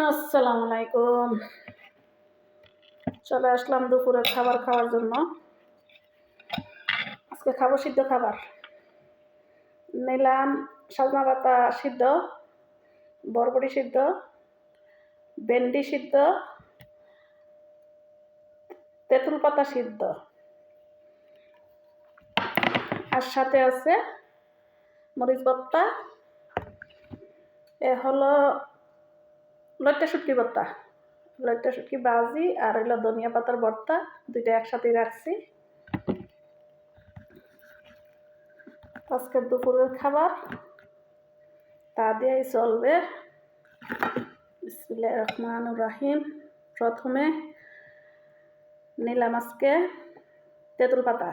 আসসালামু আলাইকুম। চলে আসলাম দুপুরের খাবার খাওয়ার জন্য। আজকে খাবো সিদ্ধ খাবার। নিলাম সজনা পাতা সিদ্ধ, বরবটি সিদ্ধ, ভেন্ডি সিদ্ধ, তেঁতুল পাতা সিদ্ধ, আর সাথে আছে মরিচ ভর্তা। এ হলো লইট্টা শুটকি ভর্তা, লইট্টা শুটকি ভাজি, আর হইলো ধনিয়া পাতার ভর্তা। দুইটা একসাথে রাখছি। আজকের দুপুরের খাবার তা দিয়েই চলবে। বিসমিল্লাহির রহমানির রহিম। প্রথমে নিলাম আজকে তেঁতুল পাতা,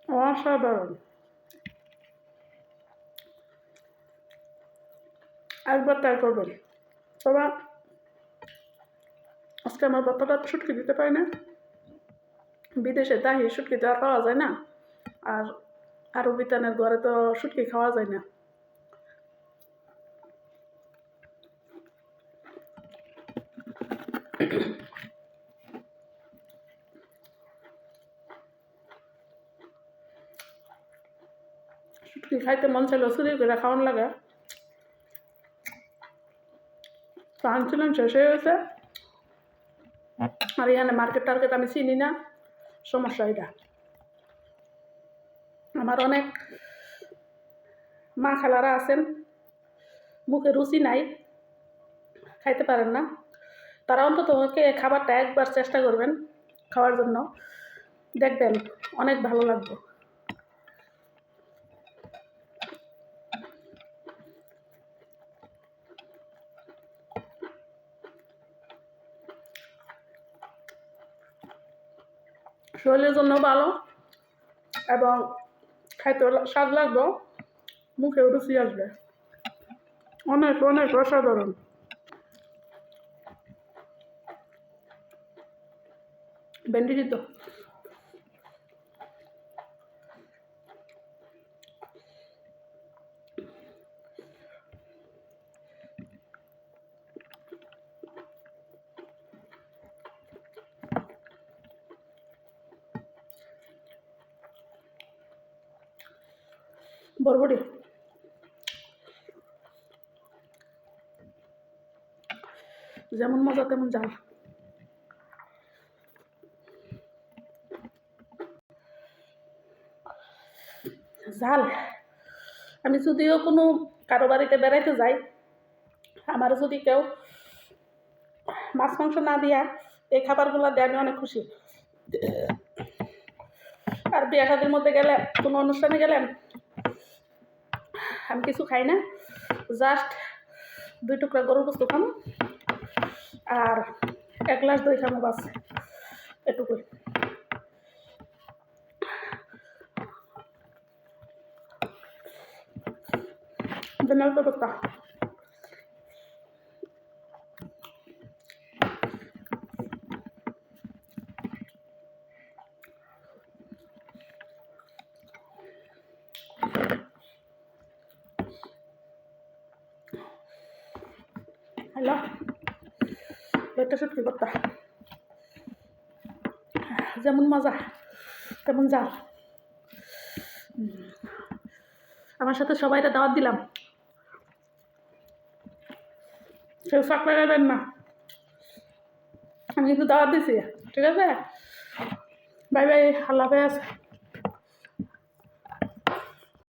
অসাধারণ। একবার ট্রাই করবেন। তবে আজকে আমার ভর্তাটা শুটকি দিতে পারি না। বিদেশে দাহি শুটকি তো আর পাওয়া যায় না, আর আরবি টানের ঘরে তো শুটকি খাওয়া যায় না। শুটকি খাইতে মন চাইলেও চুরি করে খাওয়ান লাগে। তো আনছিলাম, শেষ হয়ে গেছে। আর এখানে মার্কেট টার্কেট আমি চিনি না, সমস্যা এটা। আমার অনেক মা খালারা আছেন, মুখে রুচি নাই, খাইতে পারেন না। তারা অন্তত খাবারটা একবার চেষ্টা করবেন খাওয়ার জন্য, দেখবেন অনেক ভালো লাগবে। শরীরের জন্য ভালো এবং খাইতে স্বাদ লাগবে, মুখে রুচি আসবে। অনেক অনেক অসাধারণ। ভেন্ডি সিদ্ধ, বরবটি, যেমন মজা তেমন ঝাল। ঝাল আমি যদিও কোনো কারো বাড়িতে বেড়াইতে যাই, আমার যদি কেউ মাছ মাংস না দিয়া এই খাবারগুলো দেয়, আমি অনেক খুশি। আর বিয়ে শাদীর মধ্যে গেলে, কোনো অনুষ্ঠানে গেলে আমি কিছু খাই না, জাস্ট 2 টুকরা গরুর গোস্ত খাবো আর 1 গ্লাস দই খাবো, বাস এটুকুই। ধন্যবাদ ব্যবস্থা। হ্যালো, লইট্টা শুটকি ভর্তা, যেমন মজা তেমন ঝাল। আমার সাথে সবাইকে দাওয়াত দিলাম, কেউ শখ লাগাবেন না, আমি কিন্তু দাওয়াত দিছি। ঠিক আছে, বাই বাই, আল্লাহ হাফেজ।